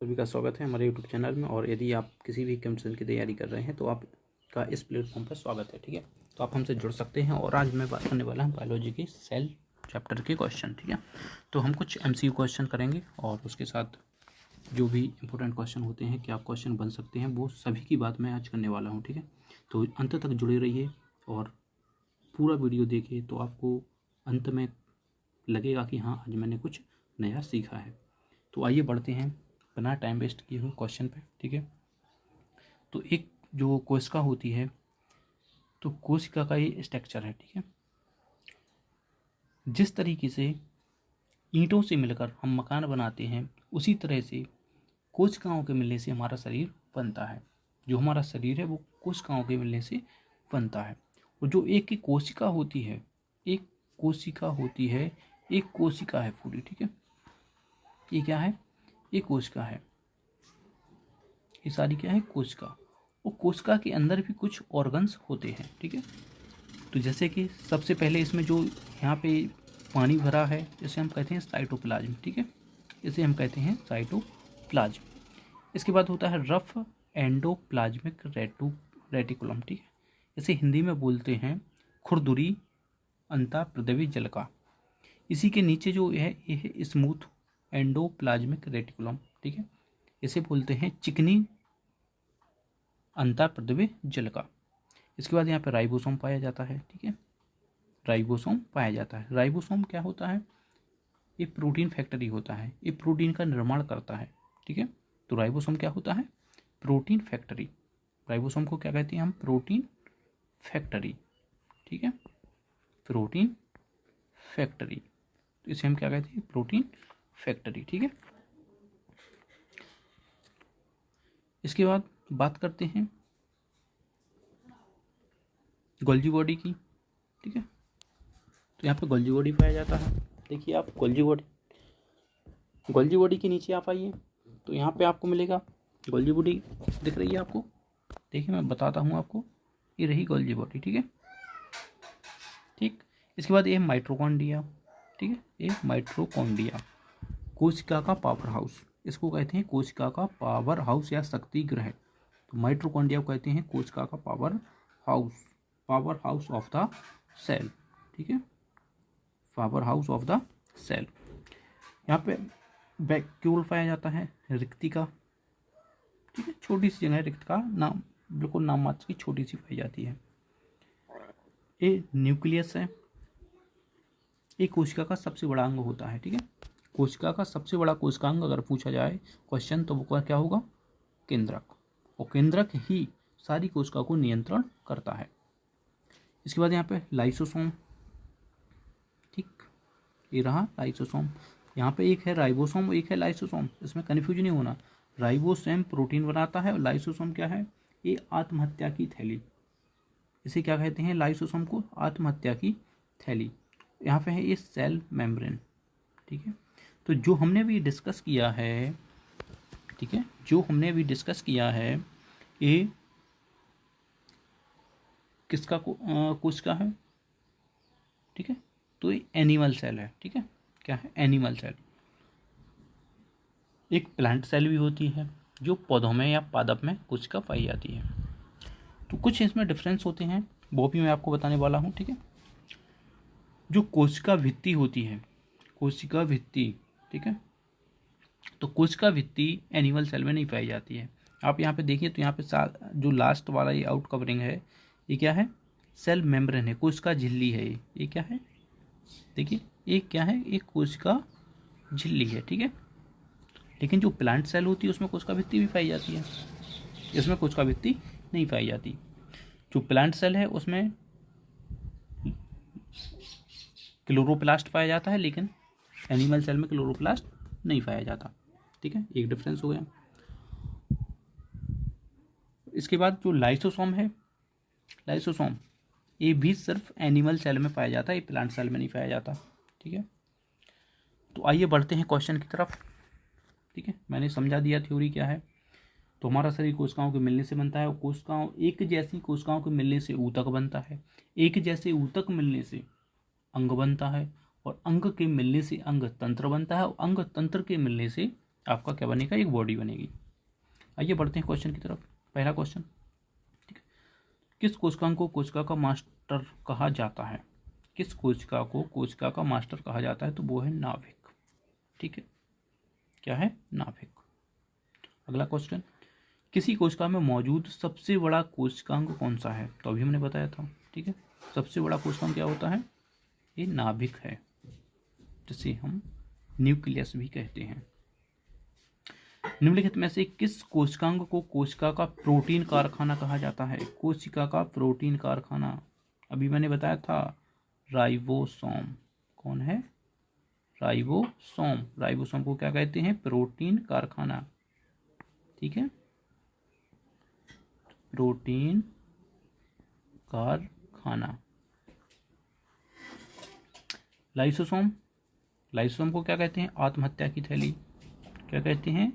सभी का स्वागत है हमारे यूट्यूब चैनल में। और यदि आप किसी भी कॉम्पिटिशन की तैयारी कर रहे हैं तो आपका इस प्लेटफॉर्म पर स्वागत है। ठीक है, तो आप हमसे जुड़ सकते हैं। और आज मैं बात करने वाला हूं बायोलॉजी की सेल चैप्टर के क्वेश्चन। ठीक है, तो हम कुछ MCQ क्वेश्चन करेंगे और उसके साथ जो भी इंपॉर्टेंट क्वेश्चन होते हैं, क्या क्वेश्चन बन सकते हैं, वो सभी की बात मैं आज करने वाला हूँ। ठीक है, तो अंत तक जुड़े रहिए और पूरा वीडियो देखिए तो आपको अंत में लगेगा कि हाँ, आज मैंने कुछ नया सीखा है। तो आइए बढ़ते हैं बिना टाइम वेस्ट किए हुए क्वेश्चन पे। ठीक है, तो एक जो कोशिका होती है, तो कोशिका का ये स्ट्रक्चर है। ठीक है, जिस तरीके से ईंटों से मिलकर हम मकान बनाते हैं, उसी तरह से कोशिकाओं के मिलने से हमारा शरीर बनता है। जो हमारा शरीर है वो कोशिकाओं के मिलने से बनता है। और जो एक की कोशिका होती है, एक कोशिका होती है, एक कोशिका है पूरी। ठीक है, ये क्या है? एक कोशिका है। ये सारी क्या है? कोशिका। और कोशिका के अंदर भी कुछ ऑर्गन्स होते हैं। ठीक है, तो जैसे कि सबसे पहले इसमें जो यहाँ पे पानी भरा है, इसे हम कहते हैं साइटोप्लाज्म। ठीक है, इसे हम कहते हैं साइटोप्लाज्म। इसके बाद होता है रफ एंडोप्लाज्मिक रेटिकुलम। ठीक है, इसे हिंदी में बोलते हैं खुरदुरी अंतःप्रद्रवी जलका। इसी के नीचे जो है ये है स्मूथ एंडोप्लाज्मिक रेटिकुलम। ठीक है, इसे बोलते हैं चिकनी अंतःप्रद्रवी जलका। इसके बाद यहाँ पे राइबोसोम पाया जाता है। ठीक है, राइबोसोम पाया जाता है। राइबोसोम क्या होता है? ये प्रोटीन फैक्ट्री होता है, ये प्रोटीन का निर्माण करता है। ठीक है, तो राइबोसोम क्या होता है? Protein factory. राइबोसोम को क्या कहते हैं हम? Protein factory. ठीक है, प्रोटीन फैक्ट्री, तो इसे हम क्या कहते हैं? Protein factory. ठीक है, इसके बाद बात करते हैं गोल्जी बॉडी की। ठीक है, तो यहाँ पे गोल्जी बॉडी पाया जाता है। देखिए आप गोल्जी बॉडी के नीचे आप आइए तो यहाँ पे आपको मिलेगा गोल्जी बॉडी। दिख रही है आपको? देखिए मैं बताता हूँ आपको, ये रही गोल्जी बॉडी। ठीक है, ठीक। इसके बाद ये माइटोकॉन्ड्रिया। ठीक है, ये माइटोकॉन्ड्रिया कोशिका का पावर हाउस, इसको कहते हैं कोशिका का पावर हाउस या शक्ति ग्रह। तो माइटोकॉन्ड्रिया को कहते हैं कोशिका का power house of the cell. ठीक है, power house of the cell. यहाँ पे वैक्यूल पाया जाता है, रिक्तिका। ठीक है, छोटी सी जगह है, रिक्तिका नाम, बिल्कुल नाम मात्र की छोटी सी पाई जाती है। ये न्यूक्लियस है, ये कोशिका का सबसे बड़ा अंग होता है। ठीक है, कोशिका का सबसे बड़ा कोशिकांग अगर पूछा जाए क्वेश्चन, तो वो क्या होगा? केंद्रक। और केंद्रक ही सारी कोशिका को नियंत्रण करता है। इसके बाद यहाँ पे लाइसोसोम। ठीक, ये रहा लाइसोसोम। यहाँ पे एक है राइबोसोम, एक है लाइसोसोम, इसमें कन्फ्यूज नहीं होना। राइबोसोम प्रोटीन बनाता है और लाइसोसोम क्या है? ये आत्महत्या की थैली। इसे क्या कहते हैं? लाइसोसोम को आत्महत्या की थैली। यहाँ पे है ये सेल मेम्ब्रेन। ठीक है, तो जो हमने भी डिस्कस किया है, ठीक है, जो हमने भी डिस्कस किया है, ये किसका कोशिका है? ठीक है, तो ये एनिमल सेल है। ठीक है, क्या है? Animal cell. एक प्लांट सेल भी होती है जो पौधों में या पादप में कोशिका पाई जाती है। तो कुछ इसमें डिफरेंस होते हैं, वो भी मैं आपको बताने वाला हूँ। ठीक है, जो कोशिका भित्ति होती है, कोशिका भित्ति, ठीक है, तो कोशिका भित्ति एनिमल सेल में नहीं पाई जाती है। आप यहाँ पे देखिए तो यहाँ पे जो लास्ट वाला ये आउट कवरिंग है, ये क्या है? सेल मेम्ब्रेन है, कोशिका झिल्ली है। ये क्या है? देखिए ये क्या है? एक कोशिका झिल्ली है। ठीक है, लेकिन जो प्लांट सेल होती है उसमें कोशिका भित्ति भी पाई जाती है, इसमें कोशिका भित्ति नहीं पाई जाती। जो प्लांट सेल है उसमें क्लोरोप्लास्ट पाया जाता है, लेकिन एनिमल सेल में क्लोरोप्लास्ट नहीं पाया जाता। ठीक है, एक डिफरेंस हो गया। इसके बाद जो लाइसोसोम है, लाइसोसोम ये भी सिर्फ एनिमल सेल में पाया जाता है, ये प्लांट सेल में नहीं पाया जाता। ठीक है, तो आइए बढ़ते हैं क्वेश्चन की तरफ। ठीक है, मैंने समझा दिया थ्योरी क्या है। तो हमारा शरीर कोशिकाओं के मिलने से बनता है, और कोशिकाओं एक जैसी कोशिकाओं के मिलने से ऊतक बनता है, एक जैसे ऊतक मिलने से अंग बनता है, और अंग के मिलने से अंग तंत्र बनता है, और अंग तंत्र के मिलने से आपका क्या बनेगा, एक बॉडी बनेगी। आइए बढ़ते हैं क्वेश्चन की तरफ। पहला क्वेश्चन, ठीक है, किस कोशिका को कोशिका का मास्टर कहा जाता है? किस कोशिका को कोशिका का मास्टर कहा जाता है? तो वो है नाभिक, ठीक है, क्या है, नाभिक। अगला क्वेश्चन, किसी कोशिका में मौजूद सबसे बड़ा कोशिकांग कौन सा है? तो अभी हमने बताया था, ठीक है, सबसे बड़ा कोशिकांग क्या होता है, ये नाभिक है, जिसे हम न्यूक्लियस भी कहते हैं। निम्नलिखित में से किस कोशिकांग को कोशिका का प्रोटीन कारखाना कहा जाता है? कोशिका का प्रोटीन कारखाना, अभी मैंने बताया था, राइबोसोम। कौन है, राइबोसोम। राइबोसोम को क्या कहते हैं, प्रोटीन कारखाना, ठीक है, प्रोटीन कारखाना। लाइसोसोम, लाइसोसोम को क्या कहते हैं, आत्महत्या की थैली। क्या कहते हैं,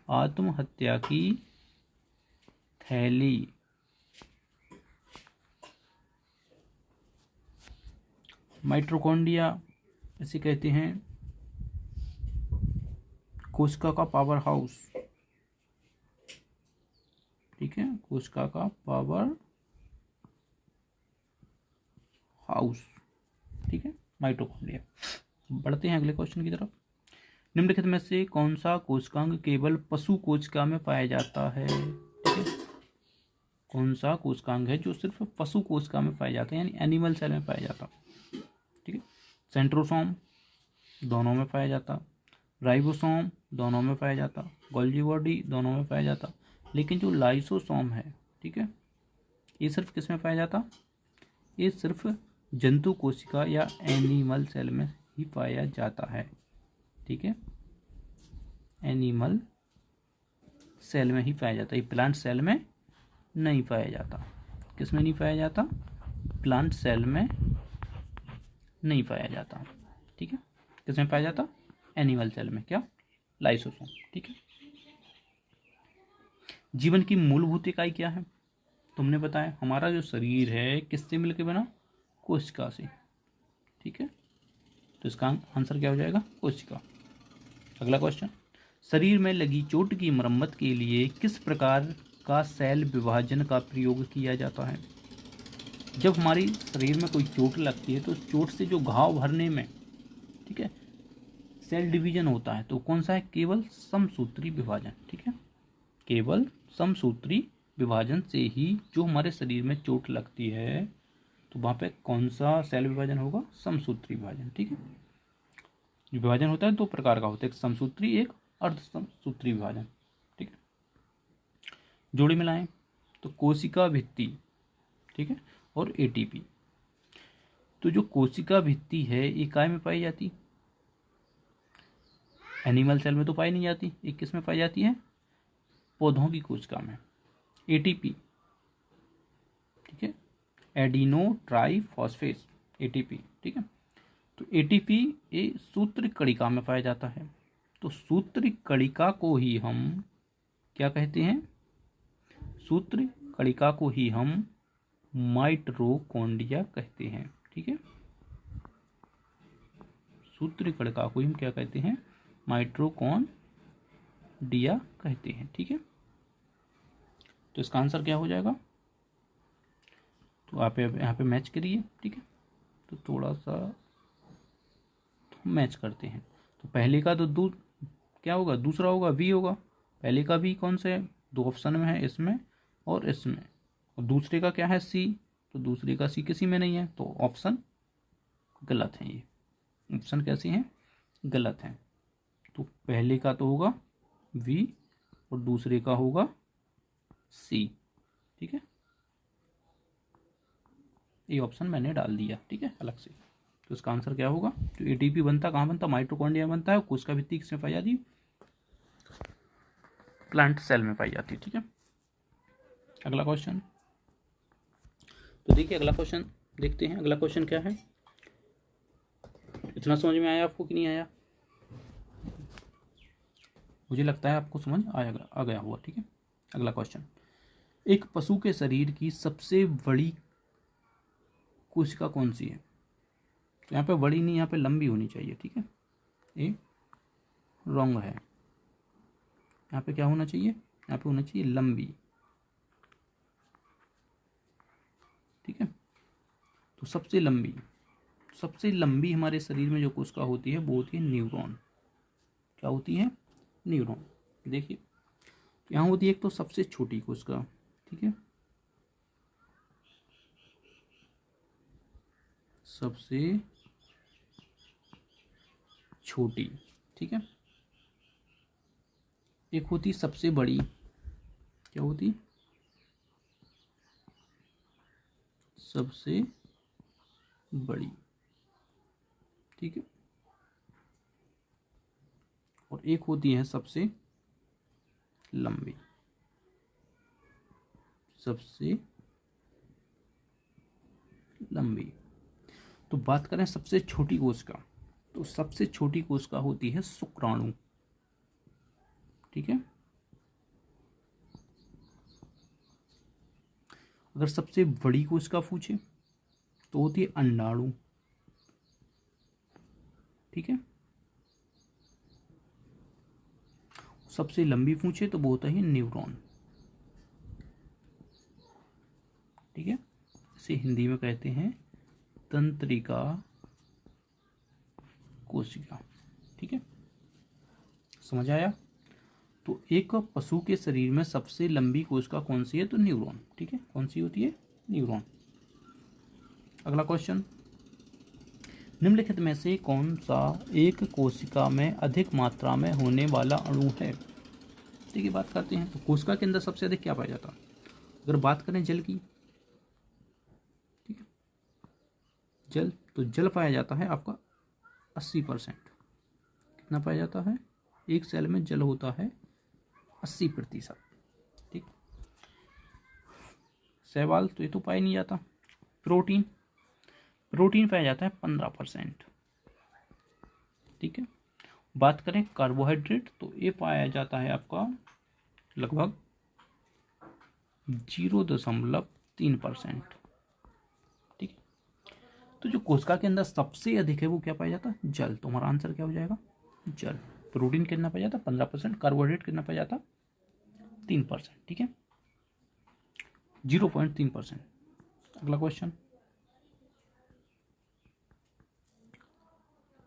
आत्महत्या की थैली। माइटोकॉन्ड्रिया इसे कहते हैं कोशिका का पावर हाउस, ठीक है, कोशिका का पावर हाउस, ठीक है, माइटोकॉन्ड्रिया। बढ़ते हैं अगले क्वेश्चन की तरफ। निम्नलिखित में से कौन सा कोशिकांग केवल पशु कोशिका में पाया जाता है? ठीक है, कौन सा कोशिकांग है जो सिर्फ पशु कोशिका में पाया जाता है, यानी एनिमल सेल में पाया जाता, ठीक है। सेंट्रोसोम दोनों में पाया जाता, राइबोसोम दोनों में पाया जाता, गोल्गी बॉडी दोनों में पाया जाता, लेकिन जो लाइसोसोम है, ठीक है, ये सिर्फ किस में पाया जाता, ये सिर्फ जंतु कोशिका या एनिमल सेल में ही पाया जाता है, ठीक है, एनिमल सेल में ही पाया जाता है, प्लांट सेल में नहीं पाया जाता। किस में नहीं पाया जाता, प्लांट सेल में नहीं पाया जाता, ठीक है, किस में पाया जाता, एनिमल सेल में, क्या, लाइसोसोम, ठीक है। जीवन की मूलभूत इकाई क्या है? तुमने बताया हमारा जो शरीर है किससे मिलकर बना, कोशिका से, ठीक है, तो इसका आंसर क्या हो जाएगा, कोशिका। अगला क्वेश्चन, शरीर में लगी चोट की मरम्मत के लिए किस प्रकार का सेल विभाजन का प्रयोग किया जाता है? जब हमारी शरीर में कोई चोट लगती है तो उस चोट से जो घाव भरने में, ठीक है, सेल डिवीजन होता है, तो कौन सा है, केवल समसूत्री विभाजन, ठीक है, केवल समसूत्री विभाजन से ही जो हमारे शरीर में चोट लगती है तो वहाँ पे कौन सा सेल विभाजन होगा, समसूत्री विभाजन, ठीक है। जो विभाजन होता है दो प्रकार का होता है, एक समसूत्री, एक अर्ध समसूत्री विभाजन, ठीक है। जोड़ी मिलाएं तो कोशिका भित्ति, ठीक है, और एटीपी। तो जो कोशिका भित्ति है ये काय में पाई जाती, एनिमल सेल में तो पाई नहीं जाती, ये किस में पाई जाती है, पौधों की कोशिका में। एटीपी, ठीक है, एडिनो ट्राइफॉस्फेट, एटीपी, ठीक है, तो एटीपी ये सूत्र कणिका में पाया जाता है। तो सूत्र कणिका को ही हम क्या कहते हैं, सूत्र कणिका को ही हम माइटोकॉन्ड्रिया कहते हैं, ठीक है, सूत्र कणिका को ही हम क्या कहते हैं, माइटोकॉन्ड्रिया कहते हैं, ठीक है। तो इसका आंसर क्या हो जाएगा, तो आप यहाँ पे मैच करिए, ठीक है, तो थोड़ा सा मैच करते हैं। तो पहले का तो क्या होगा, दूसरा होगा, वी होगा। पहले का वी कौन से, दो ऑप्शन में है, इसमें और इसमें, और दूसरे का क्या है, सी, तो दूसरे का सी किसी में नहीं है, तो ऑप्शन गलत है, ये ऑप्शन कैसे हैं, गलत हैं। तो पहले का तो होगा वी और दूसरे का होगा सी, ठीक है, ये ऑप्शन मैंने डाल दिया, ठीक है, अलग से। तो इसका आंसर क्या होगा, जो एटीपी बनता कहाँ बनता, माइटोकॉन्ड्रिया बनता है, कोशिका भित्ति किसमें पाई जाती, प्लांट सेल में पाई जाती है, ठीक है। अगला क्वेश्चन, तो देखिए अगला क्वेश्चन देखते हैं। अगला क्वेश्चन क्या है, इतना समझ में आया आपको कि नहीं आया, मुझे लगता है आपको समझ आ गया हुआ, ठीक है। अगला क्वेश्चन, एक पशु के शरीर की सबसे बड़ी कोशिका कौन सी है? तो यहाँ पे बड़ी नहीं, यहाँ पे लंबी होनी चाहिए, ठीक है, ए रॉन्ग है। यहाँ पे क्या होना चाहिए, यहाँ पे होना चाहिए लंबी। ठीक है, तो सबसे लंबी हमारे शरीर में जो कोशिका होती है वो होती है न्यूरॉन। क्या होती है, न्यूरॉन। देखिए यहाँ होती है एक तो सबसे छोटी कोशिका, ठीक है, सबसे छोटी, ठीक है। एक होती सबसे बड़ी, क्या होती, सबसे बड़ी, ठीक है। और एक होती है सबसे लंबी, सबसे लंबी। तो बात करें सबसे छोटी कोशिका, तो सबसे छोटी कोशिका होती है शुक्राणु, ठीक है। अगर सबसे बड़ी कोशिका पूछे तो होती है अंडाणु, ठीक है। सबसे लंबी पूछे तो वो होता है न्यूरॉन, ठीक है। इसे हिंदी में कहते हैं तंत्रिका कोशिका, ठीक है। समझ आया। तो एक पशु के शरीर में सबसे लंबी कोशिका कौन सी है, तो न्यूरॉन, ठीक है। कौन सी होती है, न्यूरॉन। अगला क्वेश्चन, निम्नलिखित में से कौन सा एक कोशिका में अधिक मात्रा में होने वाला अणु है। देखिए बात करते हैं, तो कोशिका के अंदर सबसे अधिक क्या पाया जाता है। अगर बात करें जल की, ठीक है, जल, तो जल पाया जाता है आपका 80%। कितना पाया जाता है, एक सेल में जल होता है 80%, ठीक। शैवाल तो ये तो पाया नहीं जाता। प्रोटीन पाया जाता है 15%, ठीक है। बात करें कार्बोहाइड्रेट, तो ये पाया जाता है आपका लगभग 0.3%, ठीक है। तो जो कोशिका के अंदर सबसे अधिक है वो क्या पाया जाता है, जल। तो हमारा आंसर क्या हो जाएगा, जल। प्रोटीन कितना पाया जाता है, 15%। कार्बोहाइड्रेट कितना पाया जाता, 3%, ठीक है, 0.3%। अगला क्वेश्चन,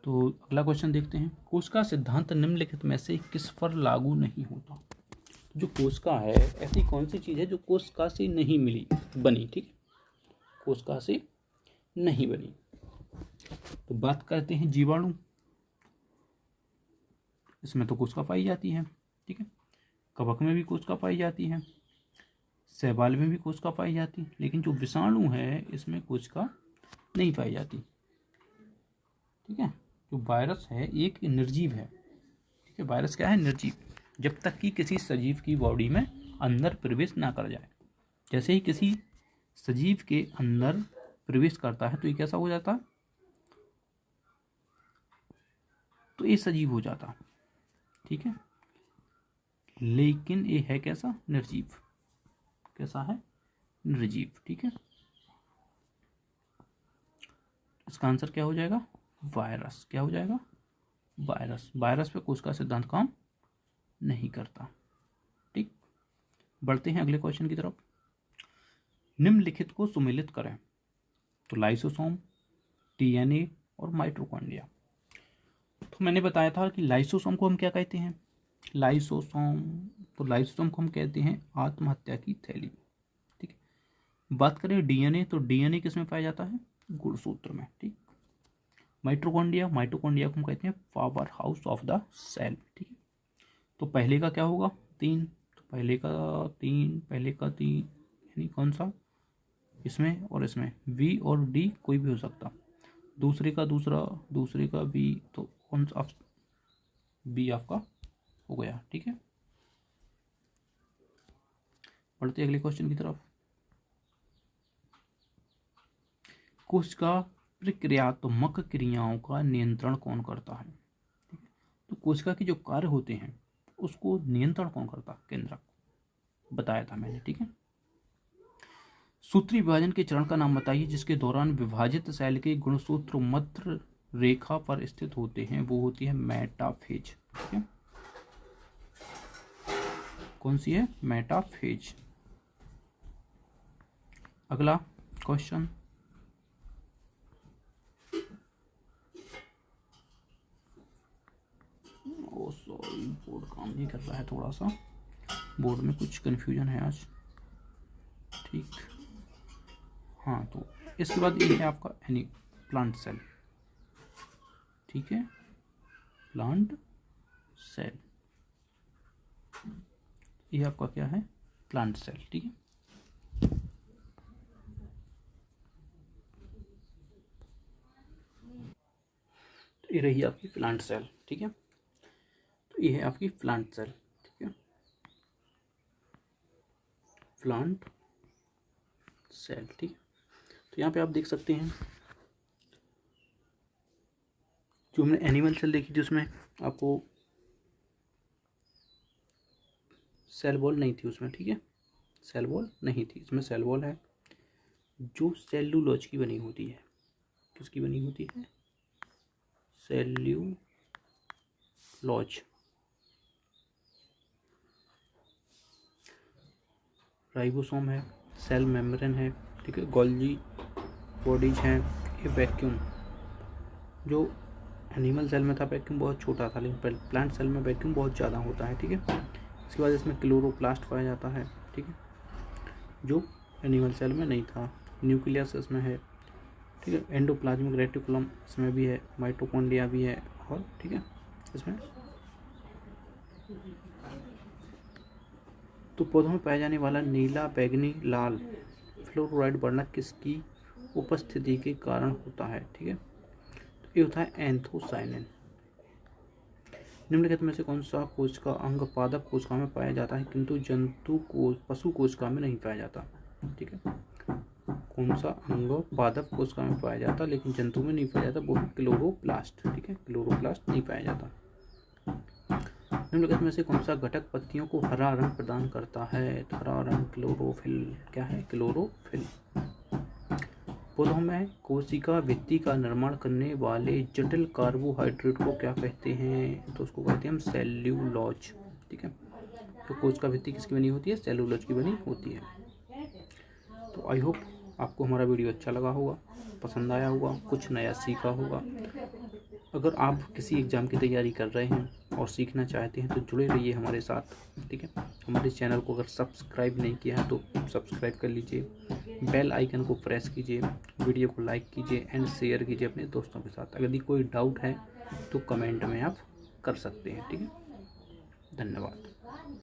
तो अगला क्वेश्चन देखते हैं, कोशिका सिद्धांत निम्नलिखित में से किस पर लागू नहीं होता। जो कोशिका है, ऐसी कौन सी चीज है जो कोशिका से नहीं बनी, ठीक है, कोशिका से नहीं बनी। तो बात करते हैं जीवाणु, इसमें तो कोशिका पाई जाती है, ठीक है। कवक में भी कोशिका पाई जाती है, शैवाल में भी कोशिका पाई जाती है, लेकिन जो विषाणु है इसमें कोशिका नहीं पाई जाती, ठीक है। जो वायरस है एक निर्जीव है, ठीक है। वायरस क्या है, निर्जीव। जब तक कि किसी सजीव की बॉडी में अंदर प्रवेश ना कर जाए। जैसे ही किसी सजीव के अंदर प्रवेश करता है तो ये कैसा हो जाता, तो ये सजीव हो जाता, ठीक है। लेकिन ये है कैसा, निर्जीव। कैसा है, निर्जीव, ठीक है। इसका आंसर क्या हो जाएगा, वायरस। क्या हो जाएगा, वायरस। वायरस पे कोशिका सिद्धांत काम नहीं करता, ठीक। बढ़ते हैं अगले क्वेश्चन की तरफ। निम्नलिखित को सुमेलित करें। तो लाइसोसोम, डीएनए और माइटोकॉन्ड्रिया। तो मैंने बताया था कि लाइसोसोम को हम क्या कहते हैं, लाइसोसोम, तो लाइसोसोम को हम कहते हैं आत्महत्या की थैली, ठीक है। बात करें डीएनए, तो डीएनए किस में पाया जाता है, गुणसूत्र में, ठीक। माइटोकॉन्ड्रिया को हम कहते हैं power house of the cell, ठीक है। तो पहले का क्या होगा, 3, तो पहले का 3 यानी कौन सा, इसमें और इसमें, वी और डी कोई भी हो सकता। दूसरे का बी, तो कौन सा, बी आपका हो गया, ठीक है। बढ़ते अगले क्वेश्चन की तरफ। कोशिका प्रक्रियात्मक क्रियाओं का नियंत्रण कौन करता है, ठीक है। तो कोशिका के जो कार्य होते हैं उसको नियंत्रण कौन करता है, केंद्रक, बताया था मैंने, ठीक है। सूत्री विभाजन के चरण का नाम बताइए जिसके दौरान विभाजित सेल के गुणसूत्र मध्य रेखा पर स्थित होते हैं। वो होती है मेटाफेज, ठीक है, कौन सी है? मेटाफेज। अगला क्वेश्चन, ओ सॉरी बोर्ड काम नहीं कर रहा है, थोड़ा सा बोर्ड में कुछ कंफ्यूजन है आज। ठीक, हाँ, तो इसके बाद ये है आपका एनी प्लांट सेल। ठीक है, प्लांट सेल, ये आपका क्या है? Plant cell. ठीक है, तो ये रही आपकी प्लांट सेल। ठीक है, तो ये है आपकी प्लांट सेल। ठीक है, प्लांट सेल। ठीक है, तो यहाँ पे आप देख सकते हैं जो हमने एनिमल सेल देखी थी उसमें आपको सेल वॉल नहीं थी उसमें। ठीक है, सेल वॉल नहीं थी, इसमें सेल वॉल है जो सेल्यूलोज की बनी होती है। किसकी बनी होती है? सेल्यूलोज। राइबोसोम है, सेल मेम्ब्रेन है। ठीक है, गोल्जी बॉडीज हैं, ये वैक्यूम। जो एनिमल सेल में था वैक्यूम बहुत छोटा था, लेकिन प्लांट सेल में वैक्यूम बहुत ज़्यादा होता है। ठीक है, इसके बाद इसमें क्लोरोप्लास्ट पाया जाता है। ठीक है, जो एनिमल सेल में नहीं था। न्यूक्लियस इसमें है। ठीक है, एंडोप्लाज्मिक रेटिकुलम इसमें भी है, माइटोकॉन्ड्रिया भी है। और ठीक है, इसमें तो पौधों में पाया जाने वाला नीला, बैगनी, लाल फ्लोराइड वर्णक किसकी उपस्थिति के कारण होता है? ठीक है, तो ये होता है एंथोसाइनिन। निम्नलिखित में से कौन सा कोशिका अंग पादप कोशिका में पाया जाता है किंतु जंतु को पशु कोशिका में नहीं पाया जाता? ठीक है, कौन सा अंग पादप कोशिका में पाया जाता लेकिन जंतु में नहीं पाया जाता? वो है क्लोरोप्लास्ट। ठीक है, क्लोरोप्लास्ट नहीं पाया जाता। निम्नलिखित में से कौन सा घटक पत्तियों को हरा रंग प्रदान करता है? तो हरा रंग क्लोरोफिल। क्या है? क्लोरोफिल। पौधों में कोशिका भित्ति का निर्माण करने वाले जटिल कार्बोहाइड्रेट को क्या कहते हैं? तो उसको कहते हैं हम सेल्यूलोज। ठीक है, तो कोशिका भित्ति किसकी बनी होती है? सेल्यूलोज की बनी होती है। तो आई होप आपको हमारा वीडियो अच्छा लगा होगा, पसंद आया होगा, कुछ नया सीखा होगा। अगर आप किसी एग्ज़ाम की तैयारी कर रहे हैं और सीखना चाहते हैं तो जुड़े रहिए हमारे साथ। ठीक है, हमारे चैनल को अगर सब्सक्राइब नहीं किया है तो सब्सक्राइब कर लीजिए, बेल आइकन को प्रेस कीजिए, वीडियो को लाइक कीजिए एंड शेयर कीजिए अपने दोस्तों के साथ। अगर कोई डाउट है तो कमेंट में आप कर सकते हैं। ठीक है, धन्यवाद।